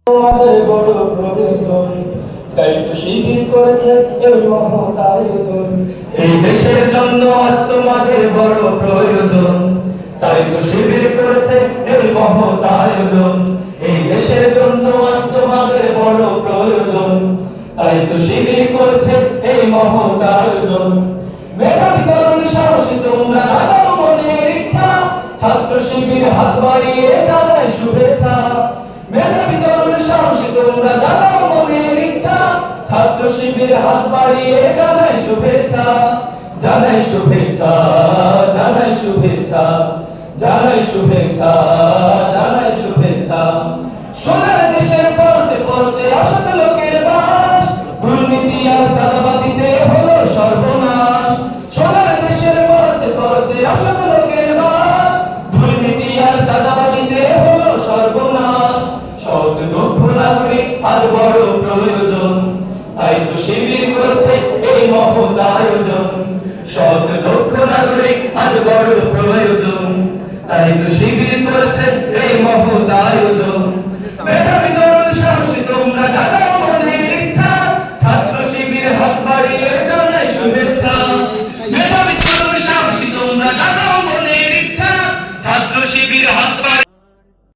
আমাদের বড় প্রয়োজন, তাই তো শিবির করেছে এই মহৎ আয়োজন। এই দেশের জন্য আজ তোমাদের বড় প্রয়োজন, তাই তো শিবির করেছে এই মহৎ আয়োজন। এই দেশের জন্য আজ তোমাদের বড় প্রয়োজন, তাই তো শিবির করেছে এই মহৎ আয়োজন। মেধাবী তরুণ সাহসী তোমরা জানাও মনের ইচ্ছা, ছাত্র শিবির হাত বাড়িয়ে জানায় শুভেচ্ছা। মেধাবী তরুণ সাহসী তোমরা জানাও মনের ইচ্ছা, ছাত্র শিবির হাত বাড়িয়ে জানায় শুভেচ্ছা। জানাই শুভেচ্ছা, জানাই শুভেচ্ছা, জানাই শুভেচ্ছা, জানাই শুভেচ্ছা। সোনার দেশের পরতে পরতে অসৎ লোকের বাস, দুর্নীতি আর চাঁদাবাজিতে হলো সর্বনাশ। সোনার দেশের পরতে পরতে অসৎ লোকের বাস, দুর্নীতি আর চাঁদাবাজিতে হলো সর্বনাশ। সৎ দক্ষ নাগরিক আজ বড় প্রয়োজন, তাই তো শিবির করেছে এই মহৎ আয়োজন।